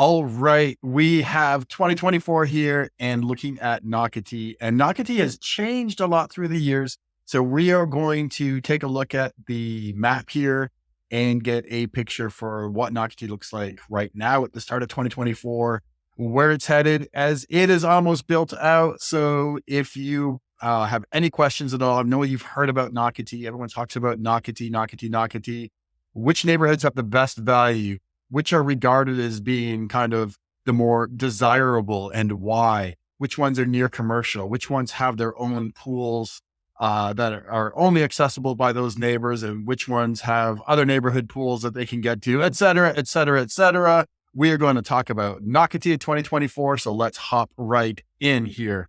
All right, we have 2024 here and looking at Nocatee, and Nocatee has changed a lot through the years. So we are going to take a look at the map here and get a picture for what Nocatee looks like right now at the start of 2024, where it's headed as it is almost built out. So if you have any questions at all, I know you've heard about Nocatee. Everyone talks about Nocatee, Nocatee, Nocatee. Which neighborhoods have the best value? Which are regarded as being kind of the more desirable and why? Which ones are near commercial? Which ones have their own pools that are only accessible by those neighbors? And which ones have other neighborhood pools that they can get to, et cetera, et cetera, et cetera. We are going to talk about Nocatee 2024. So let's hop right in here.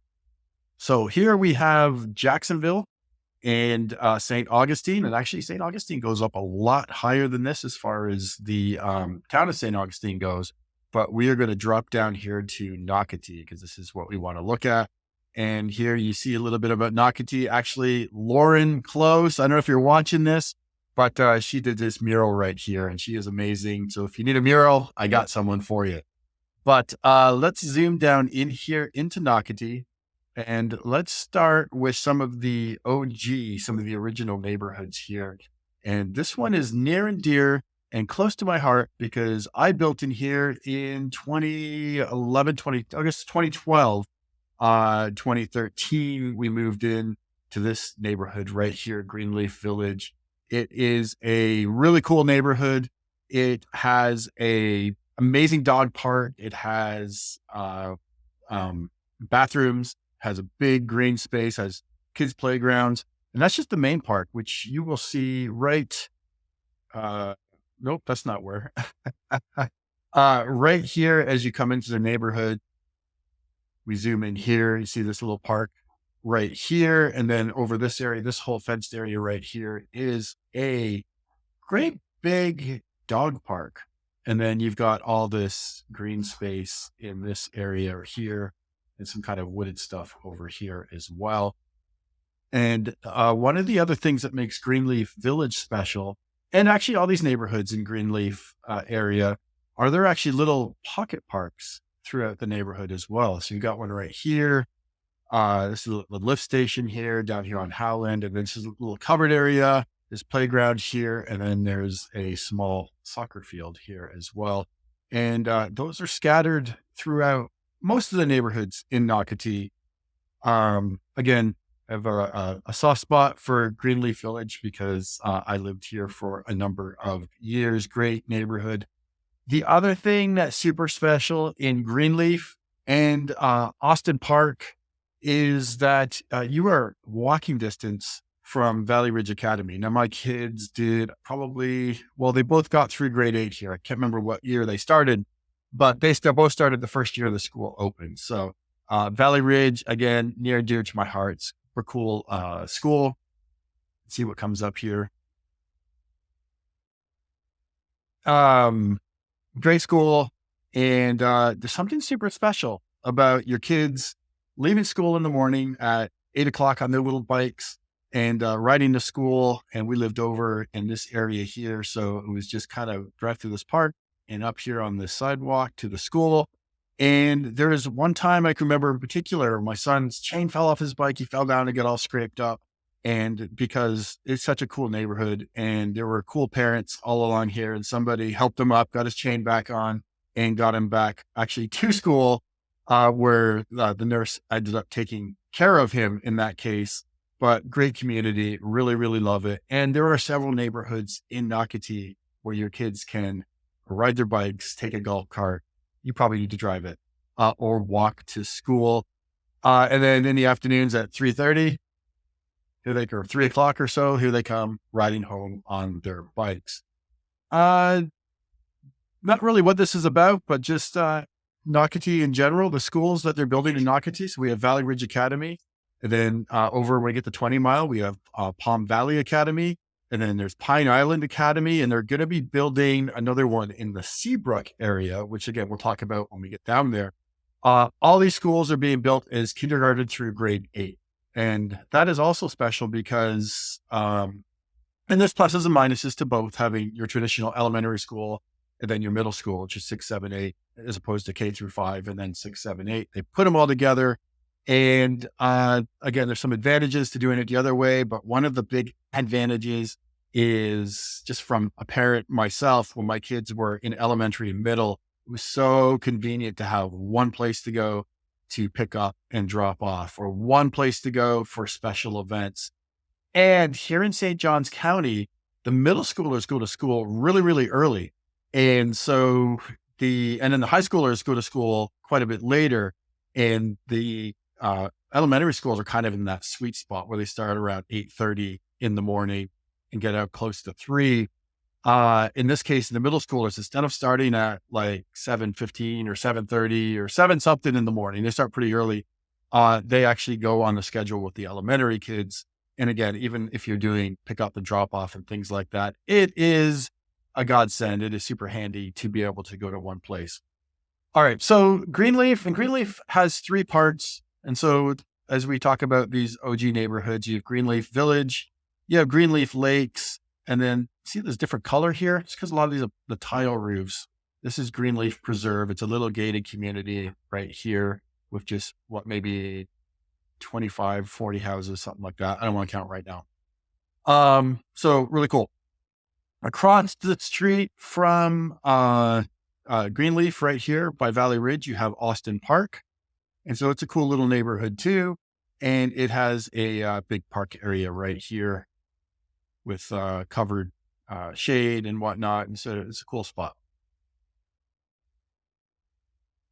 So here we have Jacksonville and St. Augustine. And actually, St. Augustine goes up a lot higher than this as far as the town of St. Augustine goes. But we are going to drop down here to Nocatee because this is what we want to look at. And here you see a little bit about Nocatee. Actually, Lauren Close, I don't know if you're watching this, but she did this mural right here and she is amazing. So if you need a mural, I got someone for you. But let's zoom down in here into Nocatee. And let's start with some of the some of the original neighborhoods here. And this one is near and dear and close to my heart because I built in here in 2012, 2013. We moved in to this neighborhood right here, Greenleaf Village. It is a really cool neighborhood. It has a amazing dog park. It has bathrooms, has a big green space, has kids' playgrounds. And that's just the main park, which you will see right. Nope, that's not where. Right here, as you come into the neighborhood, we zoom in here. You see this little park right here. And then over this area, this whole fenced area right here is a great big dog park. And then you've got all this green space in this area here and some kind of wooded stuff over here as well. And one of the other things that makes Greenleaf Village special, and actually all these neighborhoods in Greenleaf area, are there actually little pocket parks throughout the neighborhood as well. So you've got one right here. This is the lift station here, down here on Howland. And then this is a little covered area, this playground here. And then there's a small soccer field here as well. And those are scattered throughout most of the neighborhoods in Nocatee. Again, I have a soft spot for Greenleaf Village because I lived here for a number of years. Great neighborhood. The other thing that's super special in Greenleaf and Austin Park is that you are walking distance from Valley Ridge Academy. Now, my kids did they both got through grade 8 here. I can't remember what year they started, but they still both started the first year the school opened. So Valley Ridge, again, near and dear to my heart. Super cool school. Let's see what comes up here. Great school. And there's something super special about your kids leaving school in the morning at 8:00 on their little bikes and riding to school. And we lived over in this area here. So it was just kind of drive through this park and up here on the sidewalk to the school. And there is one time I can remember in particular, my son's chain fell off his bike. He fell down and got all scraped up. And because it's such a cool neighborhood and there were cool parents all along here and somebody helped him up, got his chain back on and got him back actually to school where the nurse ended up taking care of him in that case. But great community, really, really love it. And there are several neighborhoods in Nocatee where your kids can ride their bikes, take a golf cart. You probably need to drive it or walk to school. And then in the afternoons at 3:30, or 3:00 or so, here they come riding home on their bikes. Not really what this is about, but just Nocatee in general, the schools that they're building in Nocatee. So we have Valley Ridge Academy. And then over when we get to 20 Mile, we have Palm Valley Academy. And then there's Pine Island Academy, and they're going to be building another one in the Seabrook area, which again, we'll talk about when we get down there. All these schools are being built as kindergarten through grade 8. And that is also special because, and there's pluses and minuses to both having your traditional elementary school and then your middle school, which is 6, 7, 8, as opposed to K through 5, and then 6, 7, 8. They put them all together. And again, there's some advantages to doing it the other way, but one of the big advantages is just from a parent myself, when my kids were in elementary and middle, it was so convenient to have one place to go to pick up and drop off, or one place to go for special events. And here in St. Johns County, the middle schoolers go to school really, really early. And so and then the high schoolers go to school quite a bit later. And the elementary schools are kind of in that sweet spot where they start around 8:30 in the morning and get out close to 3. In this case, the middle schoolers, instead of starting at like 7:15 or 7:30 or 7 something in the morning, they start pretty early. They actually go on the schedule with the elementary kids. And again, even if you're doing pick up and drop off and things like that, it is a godsend. It is super handy to be able to go to one place. All right. So Greenleaf has 3 parts. And so as we talk about these OG neighborhoods, you have Greenleaf Village, you have Greenleaf Lakes, and then see there's different color here. It's because a lot of these are the tile roofs. This is Greenleaf Preserve. It's a little gated community right here with just maybe 25, 40 houses, something like that. I don't want to count right now. So really cool. Across the street from Greenleaf right here by Valley Ridge, you have Austin Park. And so it's a cool little neighborhood too. And it has a big park area right here with covered shade and whatnot. And so it's a cool spot.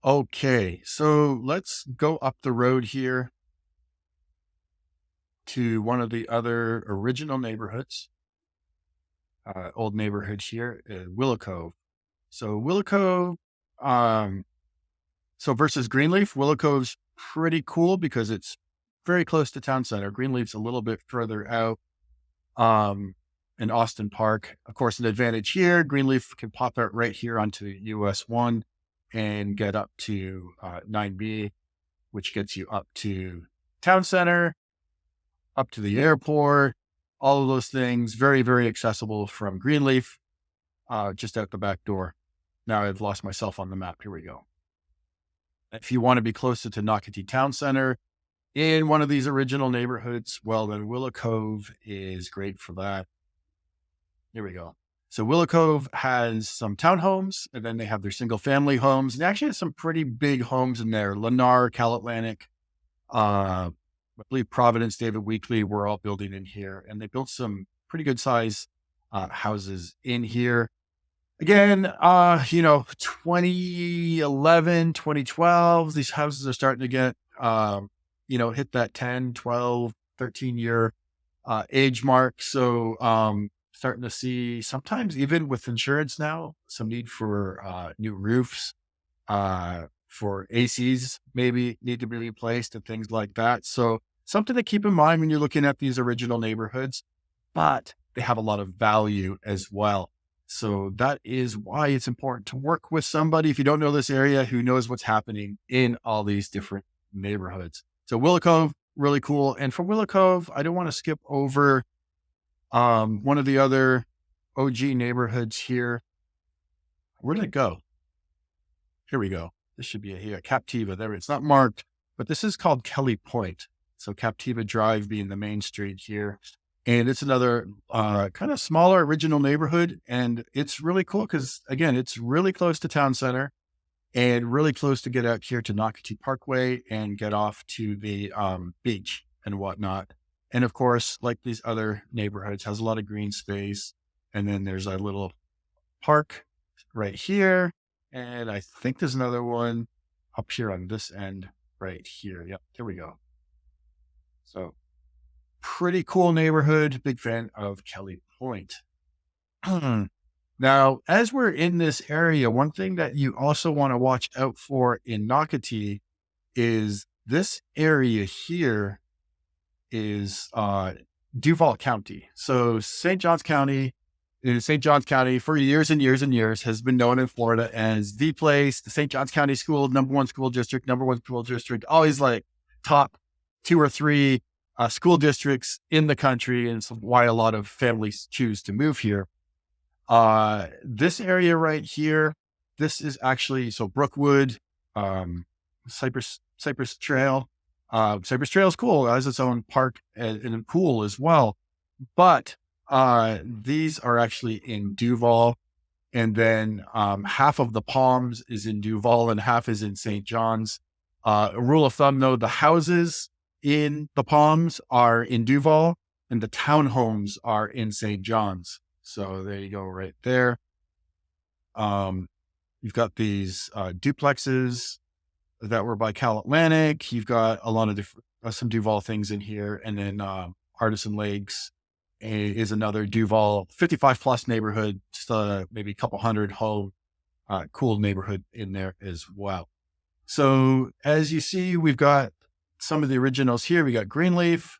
Okay, so let's go up the road here to one of the other original neighborhoods, old neighborhood here, Willow Cove. So Willow Cove, so versus Greenleaf, Willow Cove's pretty cool because it's very close to town center. Greenleaf's a little bit further out in Austin Park. Of course, an advantage here, Greenleaf can pop out right here onto US 1 and get up to 9B, which gets you up to town center, up to the airport, all of those things. Very, very accessible from Greenleaf, just out the back door. Now I've lost myself on the map. Here we go. If you want to be closer to Nocatee Town Center in one of these original neighborhoods, well, then Willow Cove is great for that. Here we go. So Willow Cove has some townhomes, and then they have their single family homes. And they actually have some pretty big homes in there. Lennar, Cal Atlantic, I believe Providence, David Weekley were all building in here. And they built some pretty good size houses in here. Again, 2011, 2012, these houses are starting to get, hit that 10, 12, 13-year age mark. So starting to see sometimes even with insurance now, some need for new roofs, for ACs maybe need to be replaced and things like that. So something to keep in mind when you're looking at these original neighborhoods, but they have a lot of value as well. So that is why it's important to work with somebody, if you don't know this area, who knows what's happening in all these different neighborhoods. So Willow Cove, really cool. And from Willow Cove, I don't want to skip over one of the other OG neighborhoods here. Where did it go? Here we go. This should be here. Captiva. There, it's not marked, but this is called Kelly Point. So Captiva Drive being the main street here. And it's another kind of smaller original neighborhood. And it's really cool because, again, it's really close to town center and really close to get out here to Nocatee Parkway and get off to the beach and whatnot. And of course, like these other neighborhoods, has a lot of green space. And then there's a little park right here. And I think there's another one up here on this end right here. Yep, here we go. So pretty cool neighborhood. Big fan of Kelly Point. Now, as we're in this area, one thing that you also want to watch out for in Nocatee is this area here is Duval County. So St. Johns County for years and years and years has been known in Florida as the place, the St. Johns County number one school district, always like top 2 or 3 school districts in the country. And it's why a lot of families choose to move here. This area right here, this is actually, so Brookwood, um, Cypress Trail. Cypress Trail is cool. It has its own park and a pool as well. But these are actually in Duval. And then half of the Palms is in Duval and half is in St. John's. A rule of thumb, though, the houses in the Palms are in Duval and the townhomes are in St. John's. So there you go, right there. You've got these duplexes that were by Cal Atlantic. You've got a lot of different, some Duval things in here. And then Artisan Lakes is another Duval 55 plus neighborhood, just maybe a couple hundred home, cool neighborhood in there as well. So as you see, we've got some of the originals here. We got Greenleaf.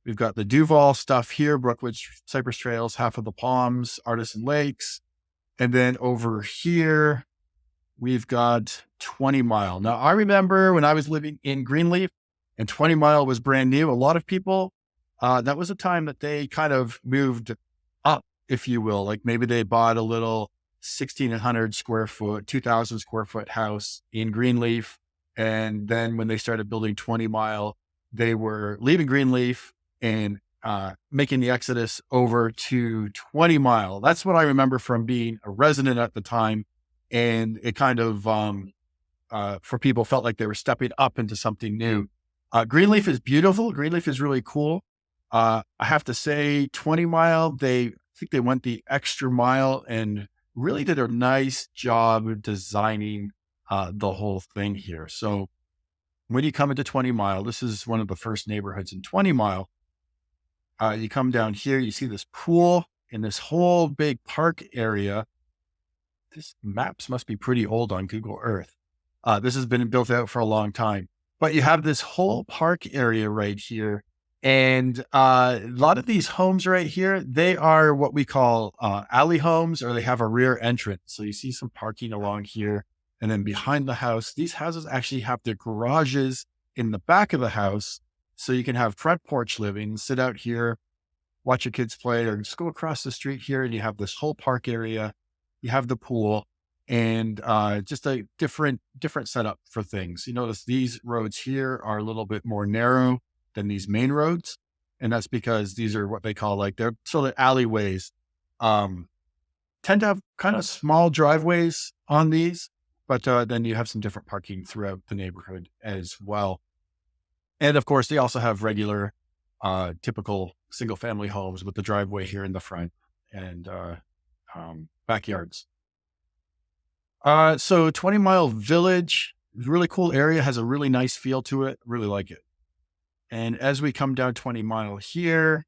We've got the Duval stuff here, Brookwood, Cypress Trails, half of the Palms, Artisan Lakes. And then over here, we've got 20 Mile. Now, I remember when I was living in Greenleaf and 20 Mile was brand new, a lot of people, that was a time that they kind of moved up, if you will. Like maybe they bought a little 1,600 square foot, 2,000 square foot house in Greenleaf. And then when they started building 20 Mile, they were leaving Greenleaf and making the exodus over to 20 Mile. That's what I remember from being a resident at the time. And it kind of, for people, felt like they were stepping up into something new. Greenleaf is beautiful. Greenleaf is really cool. I have to say 20 Mile, I think they went the extra mile and really did a nice job designing the whole thing here. So when you come into 20 Mile, this is one of the first neighborhoods in 20 Mile. You come down here, you see this pool and this whole big park area. This maps must be pretty old on Google Earth. This has been built out for a long time, but you have this whole park area right here. And a lot of these homes right here, they are what we call alley homes, or they have a rear entrance. So you see some parking along here. And then behind the house, these houses actually have their garages in the back of the house. So you can have front porch living, sit out here, watch your kids play, or just go across the street here and you have this whole park area. You have the pool and just a different setup for things. You notice these roads here are a little bit more narrow than these main roads. And that's because these are what they call like they're sort of alleyways. Tend to have kind of small driveways on these, but then you have some different parking throughout the neighborhood as well. And of course, they also have regular, typical single family homes with the driveway here in the front and backyards. So 20 Mile Village, really cool area, has a really nice feel to it. Really like it. And as we come down 20 Mile here,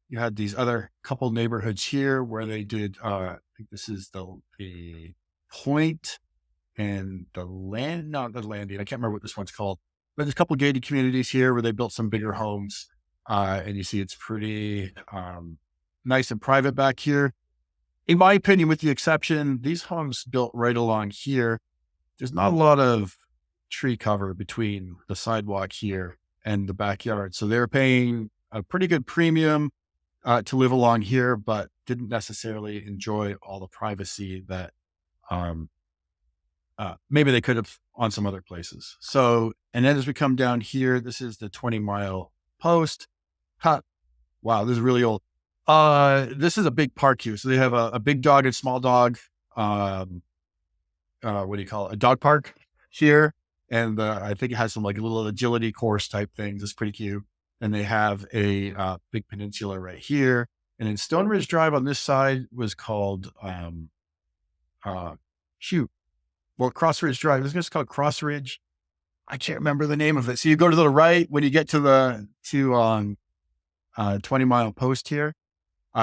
you had these other couple neighborhoods here where they did, I think this is the Point and not the Landing. I can't remember what this one's called, but there's a couple gated communities here where they built some bigger homes. And you see it's pretty nice and private back here. In my opinion, with the exception, these homes built right along here, there's not a lot of tree cover between the sidewalk here and the backyard. So they're paying a pretty good premium to live along here, but didn't necessarily enjoy all the privacy that maybe they could have on some other places. So, and then as we come down here, this is the 20 Mile Post. Wow, this is really old. This is a big park here. So they have a big dog and small dog, what do you call it? A dog park here. And I think it has some like little agility course type things. It's pretty cute. And they have a big peninsula right here. And then Stone Ridge Drive on this side was called, Cross Ridge Drive. This is just called Cross Ridge. I can't remember the name of it. So you go to the right when you get to 20 Mile Post here.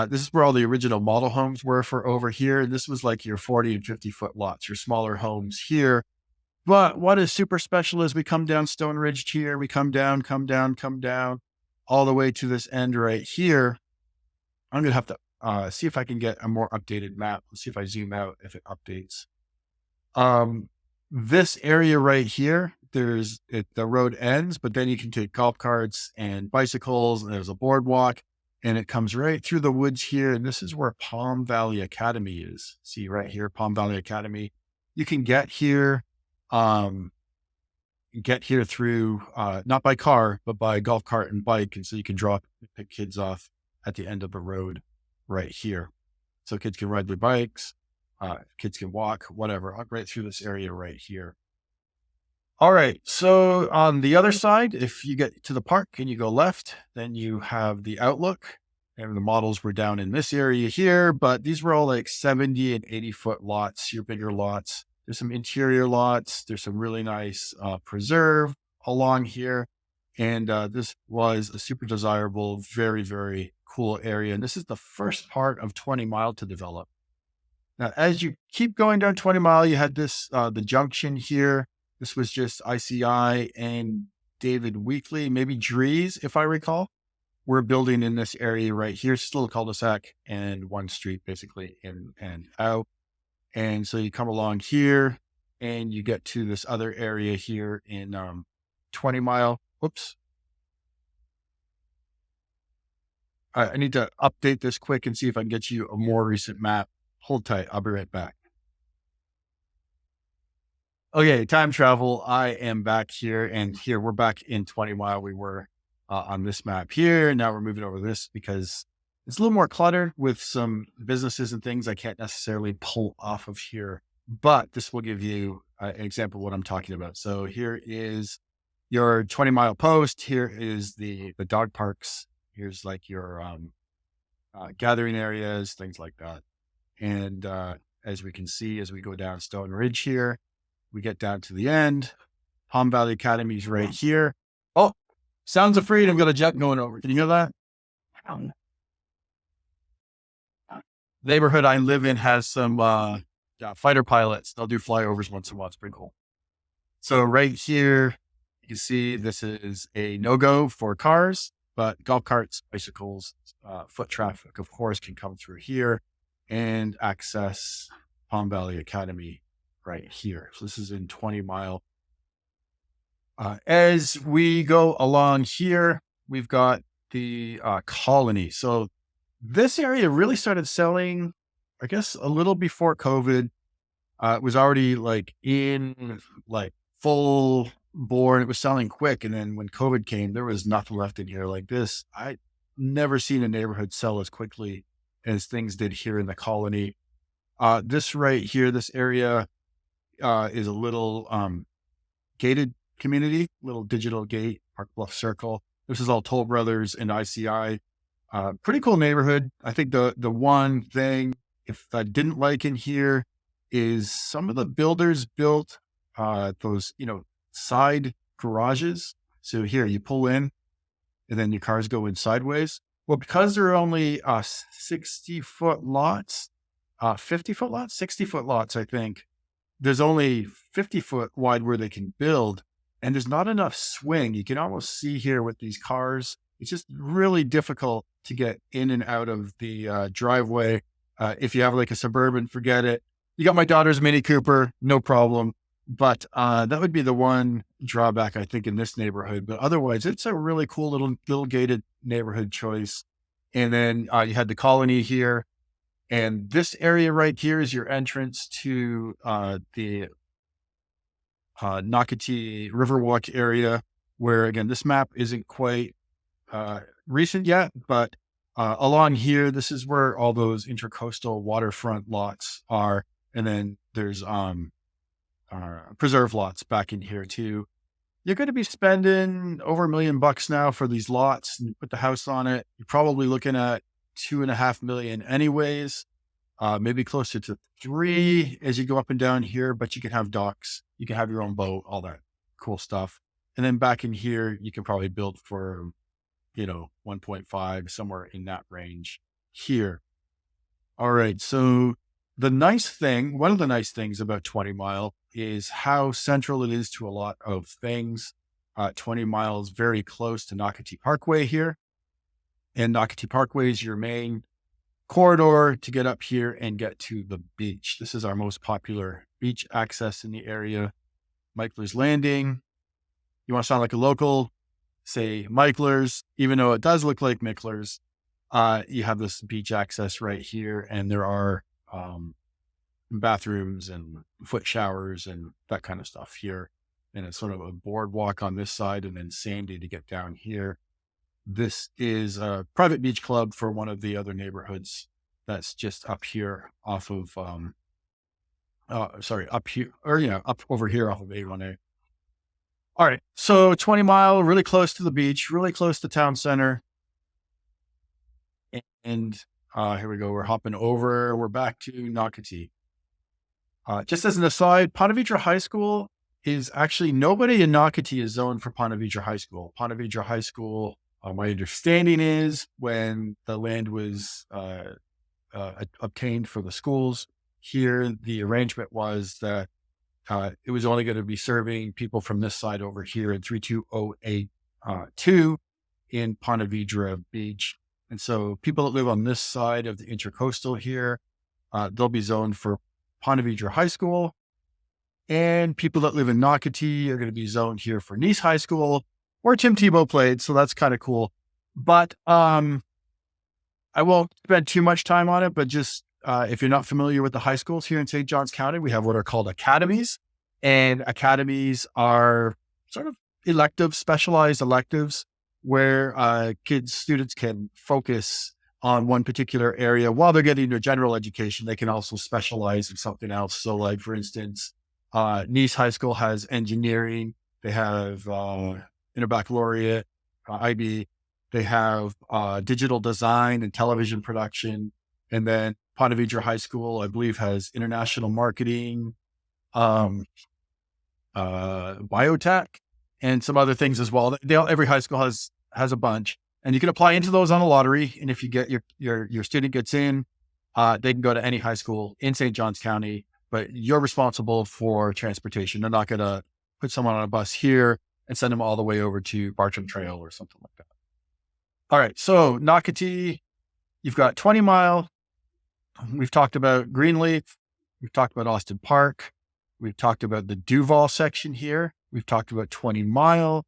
This is where all the original model homes were for over here. And this was like your 40 and 50 foot lots, your smaller homes here. But what is super special is we come down Stone Ridge here. We come down all the way to this end right here. I'm going to have to see if I can get a more updated map. Let's see if I zoom out, if it updates. This area right here, the road ends, but then you can take golf carts and bicycles, and there's a boardwalk. and it comes right through the woods here. And this is where Palm Valley Academy is. See right here, Palm Valley Academy. You can um, get here through, not by car, but by golf cart and bike. And so you can pick kids off at the end of the road right here. So kids can ride their bikes, kids can walk, whatever, right through this area right here. All right. So on the other side, if you get to the park and you go left, then you have the outlook, and the models were down in this area here, but these were all like 70 and 80-foot lots, your bigger lots. There's some interior lots. There's some really nice preserve along here. And this was a super desirable, very, very cool area. And this is the first part of 20 Mile to develop. Now, as you keep going down 20 Mile, you had this, the junction here. This was just ICI and David Weekly, maybe Drees, if I recall. We're building in this area right here, still a cul-de-sac and one street basically in and out. And so you come along here and you get to this other area here in 20 Mile. Whoops. I need to update this quick and see if I can get you a more recent map. Hold tight. I'll be right back. Okay, time travel. I am back here, and here we're back in 20 Mile. We were on this map here. Now we're moving over this because it's a little more cluttered with some businesses and things I can't necessarily pull off of here, but this will give you an example of what I'm talking about. So here is your 20 Mile post. Here is the dog parks. Here's like your gathering areas, things like that. And as we can see, as we go down Stone Ridge here, we get down to the end. Palm Valley Academy is right here. Oh, sounds of freedom. Got a jet going over. Can you hear that? Neighborhood I live in has some fighter pilots. They'll do flyovers once in a while. It's pretty cool. So right here, you can see this is a no-go for cars, but golf carts, bicycles, foot traffic, of course, can come through here and access Palm Valley Academy right here. So this is in 20 Mile. As we go along here, we've got the colony. So this area really started selling, I guess, a little before COVID. It was already like in like full bore. It was selling quick. And then when COVID came, there was nothing left in here like this. I never seen a neighborhood sell as quickly as things did here in the colony. This right here, this area is a little gated community, little digital gate, Park Bluff Circle. This is all Toll Brothers and ICI. Pretty cool neighborhood. I think the one thing, if I didn't like in here, is some of the builders built those, side garages. So here you pull in and then your cars go in sideways. Well, because they're only 60-foot lots, 50-foot lots, 60-foot lots, I think, there's only 50-foot wide where they can build, and there's not enough swing. You can almost see here with these cars, it's just really difficult to get in and out of the driveway. If you have like a Suburban, forget it. You got my daughter's Mini Cooper, no problem. But that would be the one drawback, I think, in this neighborhood. But otherwise, it's a really cool little gated neighborhood choice. And then you had the colony here. And this area right here is your entrance to the Nocatee Riverwalk area, where, again, this map isn't quite recent yet, but along here, this is where all those intercoastal waterfront lots are. And then there's preserve lots back in here too. You're going to be spending over $1 million now for these lots, and you put the house on it. You're probably looking at $2.5 million anyways, maybe closer to 3 as you go up and down here, but you can have docks, you can have your own boat, all that cool stuff. And then back in here, you can probably build for, 1.5, somewhere in that range here. All right. So one of the nice things about 20 Mile is how central it is to a lot of things. 20 Mile is very close to Nocatee Parkway here. And Nocatee Parkway is your main corridor to get up here and get to the beach. This is our most popular beach access in the area. Michler's Landing. You want to sound like a local, say Michler's, even though it does look like Michler's. You have this beach access right here, and there are bathrooms and foot showers and that kind of stuff here. And it's sort of a boardwalk on this side and then sandy to get down here. This is a private beach club for one of the other neighborhoods that's just up here off of, sorry, up here, or yeah, up over here off of A1A. All right. So 20 Mile, really close to the beach, really close to town center. And here we go. We're hopping over. We're back to Nocatee. Just as an aside, Ponte Vedra High School is actually nobody in Nocatee is zoned for Ponte Vedra High School. Ponte Vedra High School, my understanding is when the land was obtained for the schools here, the arrangement was that it was only going to be serving people from this side over here in 32082 in Ponte Vedra Beach. And so people that live on this side of the intercoastal here, they'll be zoned for Ponte Vedra High School. And people that live in Nocatee are going to be zoned here for Nice High School, where Tim Tebow played. So that's kind of cool. But I won't spend too much time on it, but just if you're not familiar with the high schools here in St. Johns County, we have what are called academies. And academies are sort of electives, specialized electives, where students can focus on one particular area while they're getting their general education. They can also specialize in something else. So like, for instance, Nice High School has engineering. They have in a baccalaureate, IB. They have digital design and television production. And then Ponte Vedra High School, I believe, has international marketing, biotech, and some other things as well. Every high school has a bunch, and you can apply into those on a lottery. And if you get your student gets in, they can go to any high school in St. Johns County, but you're responsible for transportation. They're not going to put someone on a bus here and send them all the way over to Bartram Trail or something like that. All right. So Nocatee, you've got 20 Mile. We've talked about Greenleaf. We've talked about Austin Park. We've talked about the Duval section here. We've talked about 20 Mile.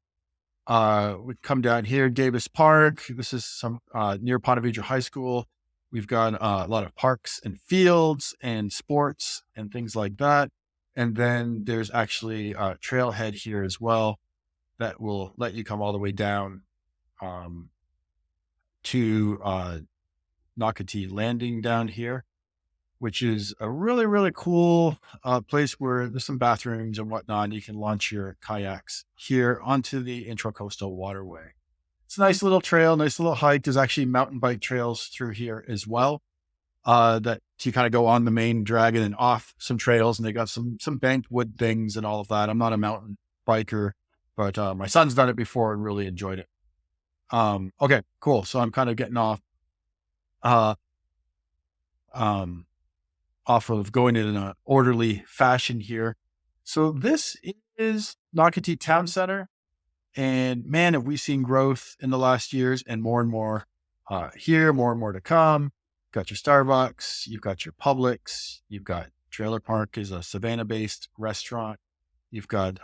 We've come down here, Davis Park. This is some near Ponte Vedra High School. We've got a lot of parks and fields and sports and things like that. And then there's actually a trailhead here as well that will let you come all the way down to Nocatee Landing down here, which is a really, really cool place where there's some bathrooms and whatnot. You can launch your kayaks here onto the intracoastal waterway. It's a nice little trail, nice little hike. There's actually mountain bike trails through here as well that you kind of go on the main drag and then off some trails, and they got some banked wood things and all of that. I'm not a mountain biker, but my son's done it before and really enjoyed it. Okay, cool. So I'm kind of getting off of going in an orderly fashion here. So this is Nocatee Town Center. And man, have we seen growth in the last years, and more here, more and more to come. Got your Starbucks, you've got your Publix, you've got Trailer Park is a Savannah-based restaurant. You've got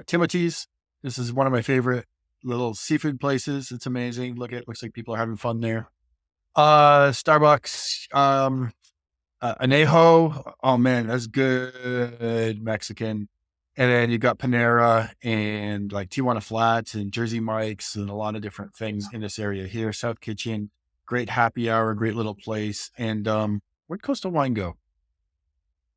Timothy's. This is one of my favorite little seafood places. It's amazing. Looks like people are having fun there. Starbucks, Anejo. Oh man, that's good Mexican. And then you got Panera and like Tijuana Flats and Jersey Mike's and a lot of different things in this area here. South Kitchen, great happy hour, great little place. And where'd Coastal Wine go?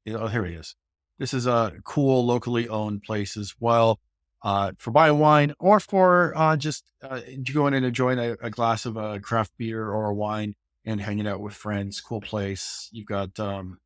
Oh, here he is. This is a cool locally owned place as well for buying wine or for just going and enjoying a glass of a craft beer or a wine and hanging out with friends. Cool place. You've got some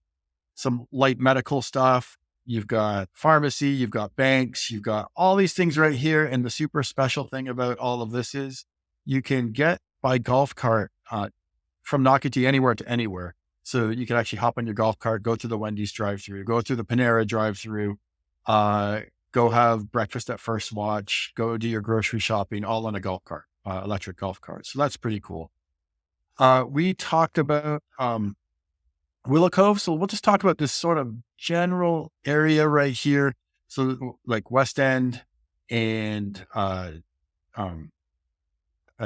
light medical stuff. You've got pharmacy, you've got banks, you've got all these things right here. And the super special thing about all of this is you can get by golf cart from Nocatee anywhere to anywhere. So you can actually hop on your golf cart, go to the Wendy's drive-through, go through the Panera drive-through, go have breakfast at First Watch, go do your grocery shopping, all on a golf cart, electric golf cart. So that's pretty cool. We talked about Willow Cove. So we'll just talk about this sort of general area right here. So like West End and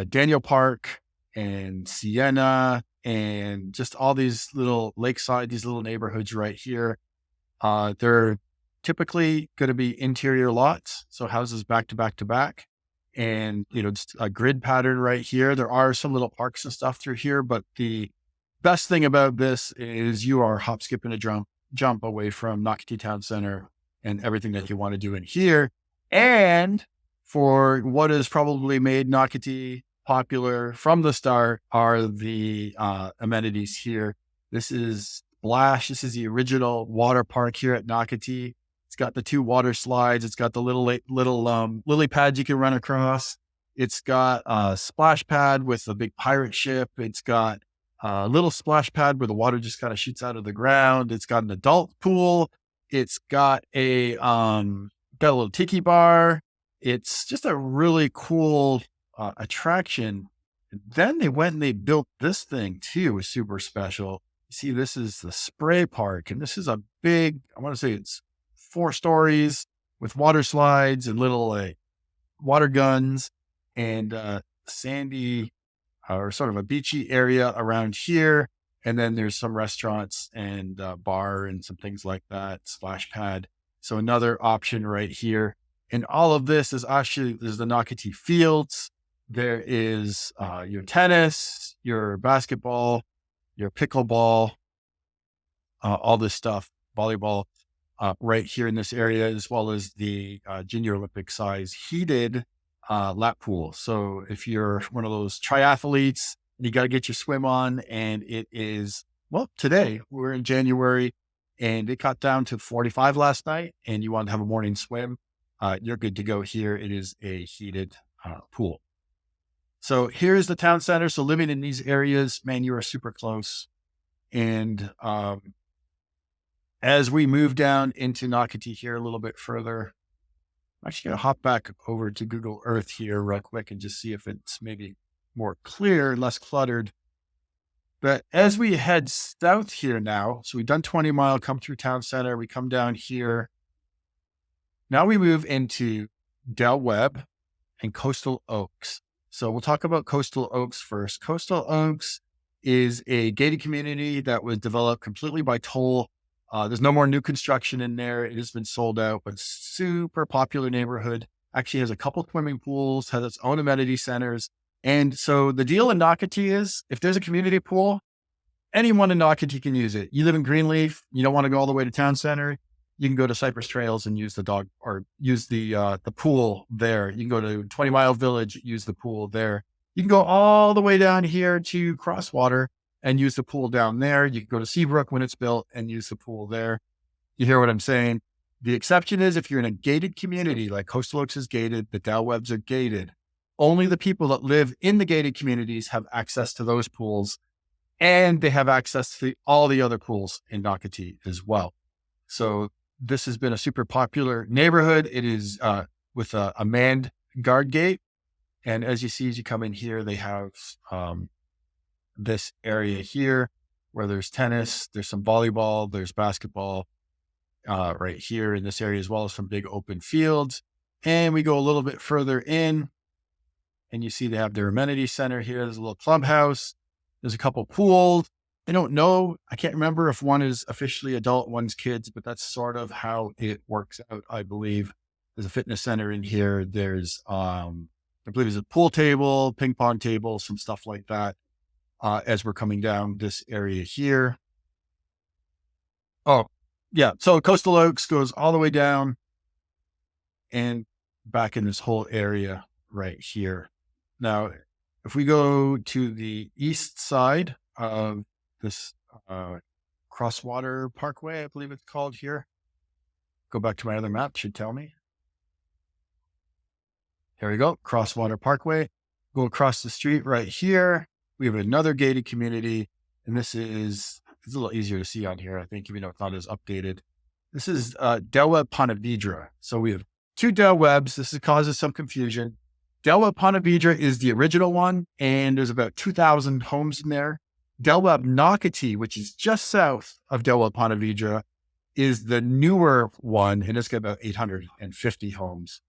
Daniel Park and Sienna and just all these little lakeside, these little neighborhoods right here. They're typically going to be interior lots. So houses back to back to back and, just a grid pattern right here. There are some little parks and stuff through here, but the best thing about this is you are hop, skip, and a jump away from Nocatee Town Center and everything that you want to do in here. And for what has probably made Nocatee popular from the start are the amenities here. This is Splash. This is the original water park here at Nocatee. It's got the 2 water slides. It's got the little lily pads you can run across. It's got a splash pad with a big pirate ship. It's got a little splash pad where the water just kind of shoots out of the ground. It's got an adult pool. It's got got a little tiki bar. It's just a really cool attraction. And then they went and they built this thing too. It was super special. You see, this is the spray park, and this is a big, I want to say it's 4 stories with water slides and little water guns and sandy or sort of a beachy area around here. And then there's some restaurants and bar and some things like that, splash pad. So another option right here. And all of this is actually, there's the Nocatee fields. There is your tennis, your basketball, your pickleball, all this stuff, volleyball, right here in this area, as well as the junior Olympic size heated lap pool. So if you're one of those triathletes, you got to get your swim on, and it is, well, today we're in January and it got down to 45 last night and you want to have a morning swim, you're good to go here. It is a heated pool. So here's the town center. So living in these areas, man, you are super close. And as we move down into Nocatee here a little bit further, I'm actually going to hop back over to Google Earth here real quick and just see if it's maybe more clear, less cluttered. But as we head south here now, so we've done 20 mile, come through town center, we come down here. Now we move into Del Webb and Coastal Oaks. So we'll talk about Coastal Oaks first. Coastal Oaks is a gated community that was developed completely by Toll. There's no more new construction in there. It has been sold out, but super popular neighborhood. Actually has a couple swimming pools, has its own amenity centers. And so the deal in Nocatee is if there's a community pool, anyone in Nocatee can use it. You live in Greenleaf, you don't want to go all the way to town center, you can go to Cypress Trails and use the pool there. You can go to 20 Mile Village, use the pool there. You can go all the way down here to Crosswater and use the pool down there. You can go to Seabrook when it's built and use the pool there. You hear what I'm saying? The exception is if you're in a gated community, like Coastal Oaks is gated, the Del Webbs are gated. Only the people that live in the gated communities have access to those pools, and they have access to all the other pools in Nocatee as well. So this has been a super popular neighborhood. It is with a manned guard gate. And as you see, as you come in here, they have this area here where there's tennis, there's some volleyball, there's basketball right here in this area, as well as some big open fields. And we go a little bit further in and you see they have their amenity center here. There's a little clubhouse. There's a couple pools. I don't know. I can't remember if one is officially adult, one's kids, but that's sort of how it works out, I believe. There's a fitness center in here. There's, I believe there's a pool table, ping pong table, some stuff like that as we're coming down this area here. Oh, yeah. So Coastal Oaks goes all the way down and back in this whole area right here. Now, if we go to the east side of this Crosswater Parkway, I believe it's called here. Go back to my other map, should tell me. Here we go, Crosswater Parkway. Go across the street right here. We have another gated community, and it's a little easier to see on here, I think, even though it's not as updated. This is Del Webb Ponte Vedra. So we have 2 Del Webbs. This causes some confusion. Del Webb Ponte Vedra is the original one, and there's about 2,000 homes in there. Del Webb Nocatee, which is just south of Del Webb Ponte Vedra, is the newer one, and it's got about 850 homes.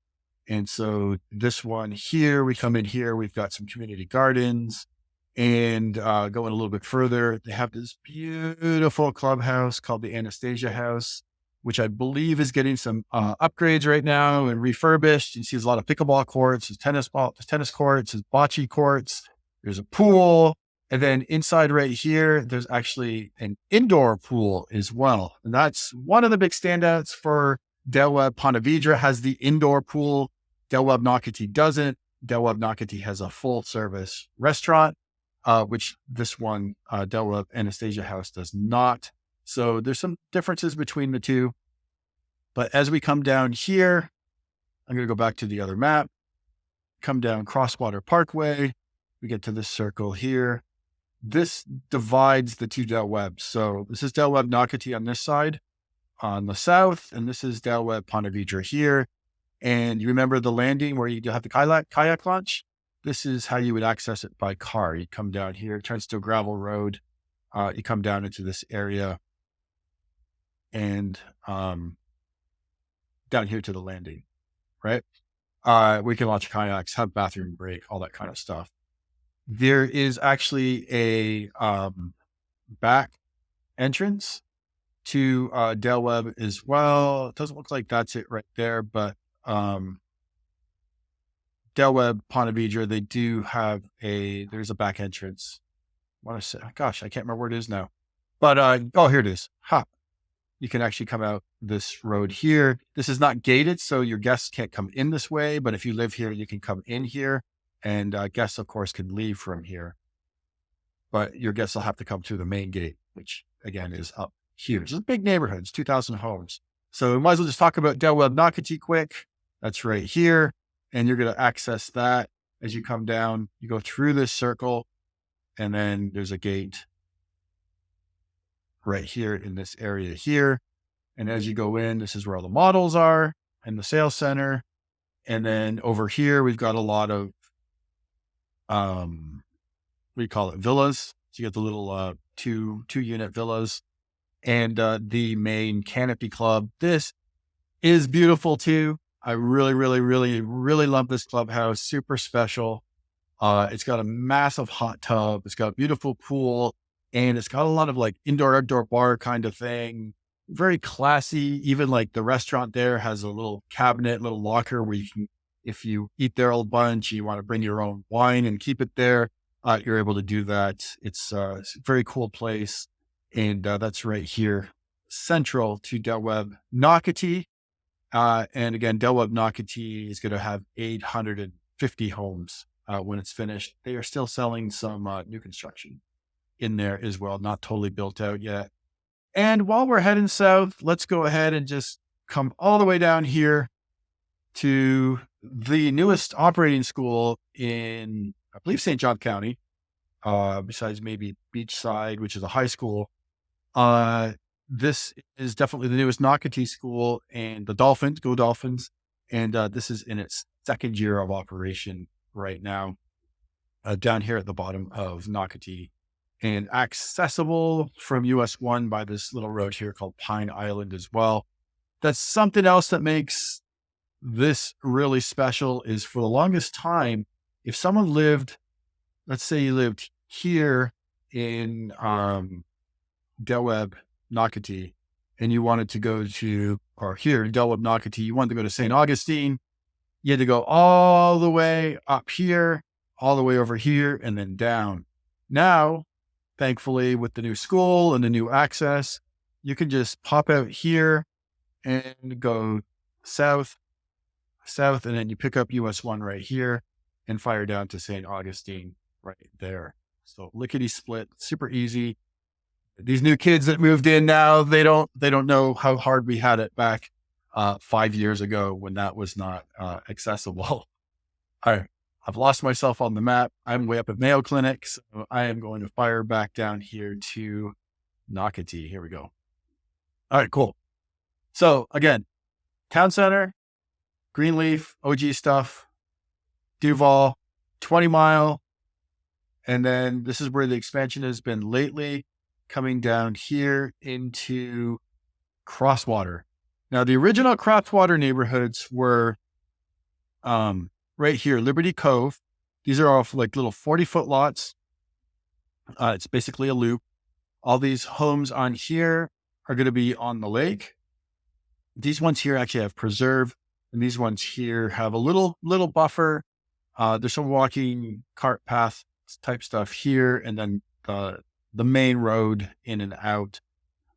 And so this one here, we come in here, we've got some community gardens, and going a little bit further, they have this beautiful clubhouse called the Anastasia House, which I believe is getting some upgrades right now and refurbished. You see there's a lot of pickleball courts, there's tennis courts, there's bocce courts, there's a pool. And then inside right here, there's actually an indoor pool as well. And that's one of the big standouts for Del Webb. Ponte Vedra has the indoor pool. Del Webb Nocatee doesn't. Del Webb Nocatee has a full service restaurant, which this one, Del Webb Anastasia House, does not. So there's some differences between the two. But as we come down here, I'm going to go back to the other map, come down Crosswater Parkway. We get to this circle here. This divides the two Del Webbs. So this is Del Webb Nocatee on this side, on the south, and this is Del Webb Ponte Vedra here. And you remember the landing where you have the kayak launch? This is how you would access it by car. You come down here, it turns to a gravel road. You come down into this area and down here to the landing, right? We can launch kayaks, have bathroom break, all that kind of stuff. There is actually a back entrance to Del Webb as well. It doesn't look like that's it right there, but Del Webb, Ponte Vedra, they do have there's a back entrance. I want to say, gosh, I can't remember where it is now. But here it is. You can actually come out this road here. This is not gated, so your guests can't come in this way. But if you live here, you can come in here. And guests, of course, can leave from here. But your guests will have to come through the main gate, which, again, is up here. It's a big neighborhood. It's 2,000 homes. So we might as well just talk about Del Webb Nocatee quick. That's right here. And you're going to access that as you come down. You go through this circle, and then there's a gate right here in this area here. And as you go in, this is where all the models are and the sales center. And then over here, we've got a lot of what do you call it? Villas. So you get the little two unit villas and the main canopy club. This is beautiful too. I really, really, really, really love this clubhouse. Super special. It's got a massive hot tub. It's got a beautiful pool, and it's got a lot of like indoor-outdoor bar kind of thing. Very classy. Even like the restaurant there has a little cabinet, little locker where you can, if you eat there a bunch, you want to bring your own wine and keep it there, you're able to do that. It's a very cool place. And that's right here, central to Del Webb Nocatee. And again, Del Webb Nocatee is going to have 850 homes when it's finished. They are still selling some new construction in there as well, not totally built out yet. And while we're heading south, let's go ahead and just come all the way down here to the newest operating school in, I believe, St. John County, besides maybe Beachside, which is a high school. This is definitely the newest Nocatee school, and the Dolphins, go Dolphins. And this is in its second year of operation right now, down here at the bottom of Nocatee, and accessible from US 1 by this little road here called Pine Island as well. That's something else that makes this really special is for the longest time, if someone lived, let's say you lived here in Del Webb Nocatee, and you wanted to go to, or here in Del Webb Nocatee, you wanted to go to St. Augustine, you had to go all the way up here, all the way over here, and then down. Now, thankfully, with the new school and the new access, you can just pop out here and go south, and then you pick up US 1 right here and fire down to St. Augustine right there. So lickety split, super easy. These new kids that moved in now, they don't know how hard we had it back 5 years ago when that was not accessible. I've lost myself on the map. I'm way up at Mayo Clinic, so I am going to fire back down here to Nocatee. Here we go. All right, cool. So again, town center, Greenleaf, OG stuff, Duval, 20 Mile. And then this is where the expansion has been lately, coming down here into Crosswater. Now, the original Crosswater neighborhoods were Right here, Liberty Cove. These are all like little 40-foot lots. It's basically a loop. All these homes on here are going to be on the lake. These ones here actually have preserve, and these ones here have a little buffer. There's some walking cart path type stuff here, and then the main road in and out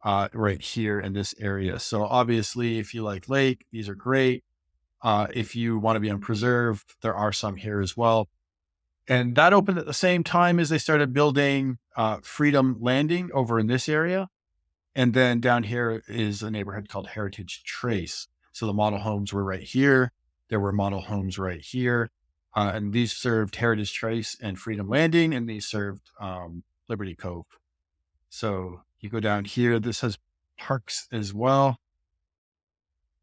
right here in this area. So obviously, if you like lake, these are great. If you want to be on preserve, there are some here as well. And that opened at the same time as they started building Freedom Landing over in this area. And then down here is a neighborhood called Heritage Trace. So the model homes were right here. There were model homes right here. And these served Heritage Trace and Freedom Landing, and these served Liberty Cove. So you go down here, this has parks as well.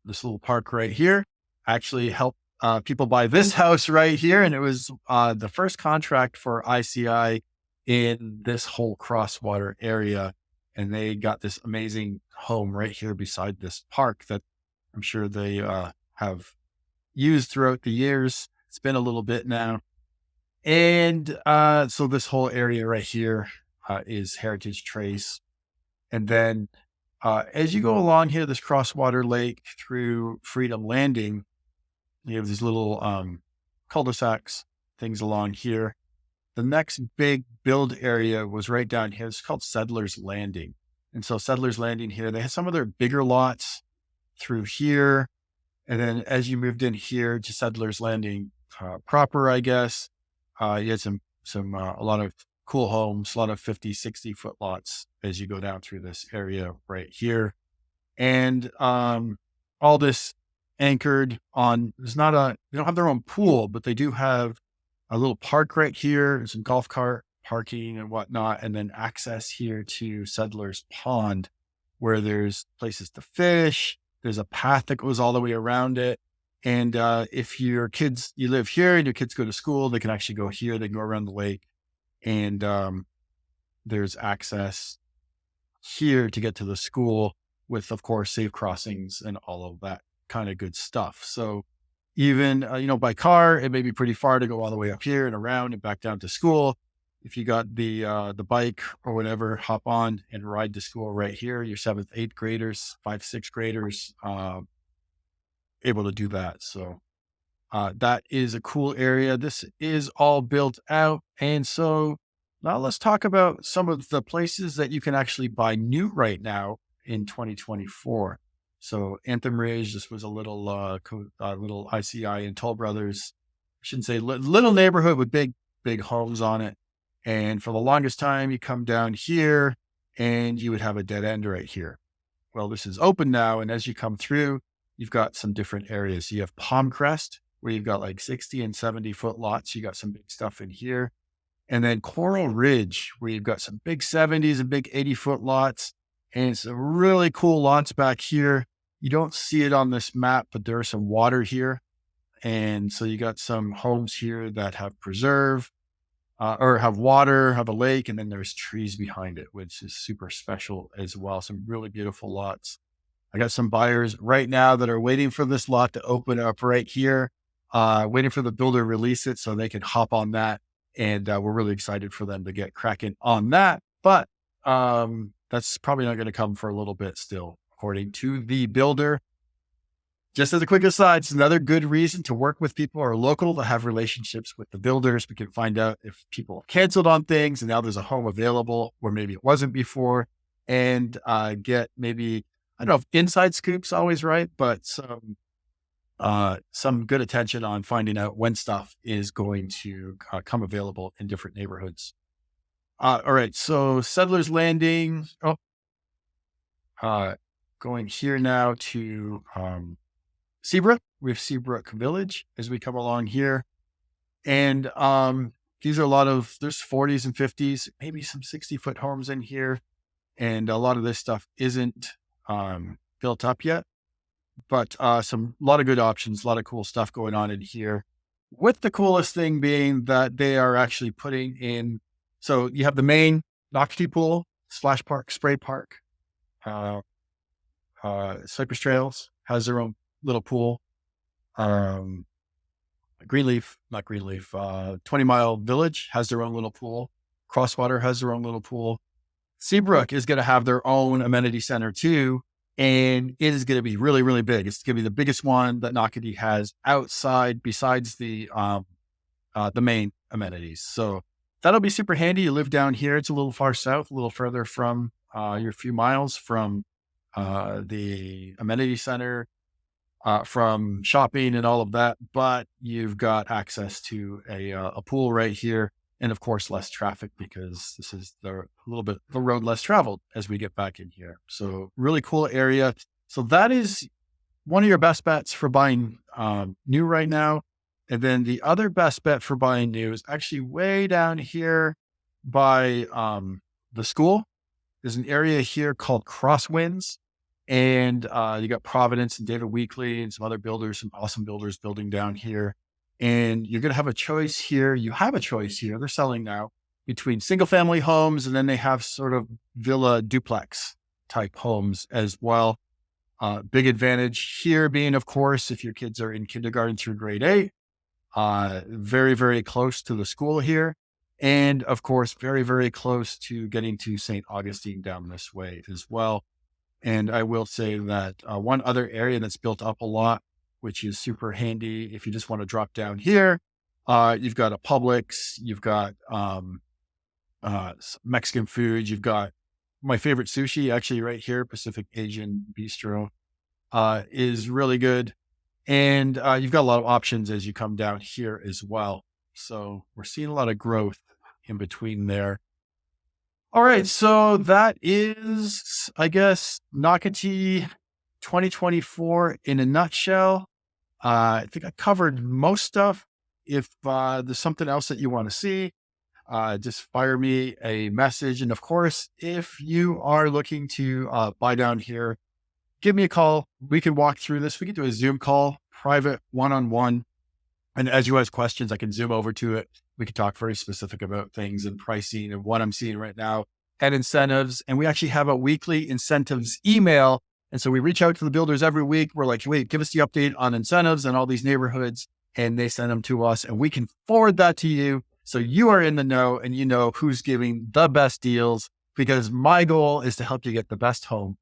This little park right here actually helped people buy this house right here. And it was the first contract for ICI in this whole crosswater area. And they got this amazing home right here beside this park that I'm sure they have used throughout the years. It's been a little bit now. And so this whole area right here is Heritage Trace. And then as you go along here, this crosswater lake through Freedom Landing, you have these little cul-de-sacs, things along here. The next big build area was right down here. It's called Settlers Landing. And so Settlers Landing here, they had some of their bigger lots through here. And then as you moved in here to Settlers Landing proper, I guess, you had a lot of cool homes, a lot of 50, 60-foot lots as you go down through this area right here. And all this anchored on, they don't have their own pool, but they do have a little park right here, some golf cart parking and whatnot, and then access here to Settlers Pond, where there's places to fish. There's a path that goes all the way around it. And if you live here and your kids go to school, they can actually go here. They can go around the lake, and there's access here to get to the school with, of course, safe crossings and all of that kind of good stuff. So even, by car, it may be pretty far to go all the way up here and around and back down to school. If you got the bike or whatever, hop on and ride to school right here. Your 7th, 8th graders, 5th, 6th graders, able to do that. So that is a cool area. This is all built out. And so now let's talk about some of the places that you can actually buy new right now in 2024. So Anthem Ridge, this was a little little ICI and Toll Brothers. I shouldn't say little neighborhood with big homes on it. And for the longest time, you come down here and you would have a dead end right here. Well, this is open now. And as you come through, you've got some different areas. You have Palm Crest, where you've got like 60 and 70-foot lots. You got some big stuff in here. And then Coral Ridge, where you've got some big 70s and big 80-foot lots. And some really cool lots back here. You don't see it on this map, but there's some water here. And so you got some homes here that have preserve or have water, have a lake, and then there's trees behind it, which is super special as well. Some really beautiful lots. I got some buyers right now that are waiting for this lot to open up right here, waiting for the builder to release it so they can hop on that. And we're really excited for them to get cracking on that. But that's probably not going to come for a little bit still, according to the builder. Just as a quick aside, it's another good reason to work with people who are local, to have relationships with the builders. We can find out if people have canceled on things and now there's a home available where maybe it wasn't before, and get maybe, I don't know if inside scoop's always right, but some good attention on finding out when stuff is going to come available in different neighborhoods. All right. So Settlers Landing, going here now to Seabrook. We have Seabrook Village as we come along here. And these are there's 40s and 50s, maybe some 60-foot homes in here. And a lot of this stuff isn't built up yet, but a lot of good options, a lot of cool stuff going on in here. With the coolest thing being that they are actually putting in, so you have the main Noctaee pool, splash park, spray park, Cypress Trails has their own little pool. not Greenleaf, 20 Mile Village has their own little pool. Crosswater has their own little pool. Seabrook is going to have their own amenity center too. And it is going to be really, really big. It's going to be the biggest one that Nocatee has outside besides the main amenities. So that'll be super handy. You live down here. It's a little far south, a little further from, you're a few miles from, the amenity center, from shopping and all of that, but you've got access to a pool right here. And of course, less traffic because this is a little bit the road less traveled as we get back in here. So really cool area. So that is one of your best bets for buying new right now. And then the other best bet for buying new is actually way down here by the school. There's an area here called Crosswinds. And you got Providence and David Weekley and some other builders, some awesome builders building down here. And you're going to have a choice here. You have a choice here. They're selling now between single family homes, and then they have sort of villa duplex type homes as well. Big advantage here being, of course, if your kids are in kindergarten through grade 8, very, very close to the school here. And of course, very, very close to getting to St. Augustine down this way as well. And I will say that one other area that's built up a lot, which is super handy if you just want to drop down here, you've got a Publix, you've got Mexican food, you've got my favorite sushi actually right here, Pacific Asian Bistro, is really good. And you've got a lot of options as you come down here as well. So we're seeing a lot of growth in between there. All right. So that is, I guess, Nocatee 2024 in a nutshell. I think I covered most stuff. If there's something else that you want to see, just fire me a message. And of course, if you are looking to buy down here, give me a call. We can walk through this. We can do a Zoom call, private one-on-one. And as you have questions, I can zoom over to it. We can talk very specific about things and pricing and what I'm seeing right now and incentives. And we actually have a weekly incentives email. And so we reach out to the builders every week. We're like, wait, give us the update on incentives and all these neighborhoods. And they send them to us and we can forward that to you. So you are in the know and you know who's giving the best deals, because my goal is to help you get the best home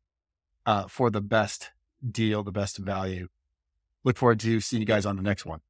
for the best deal, the best value. Look forward to seeing you guys on the next one.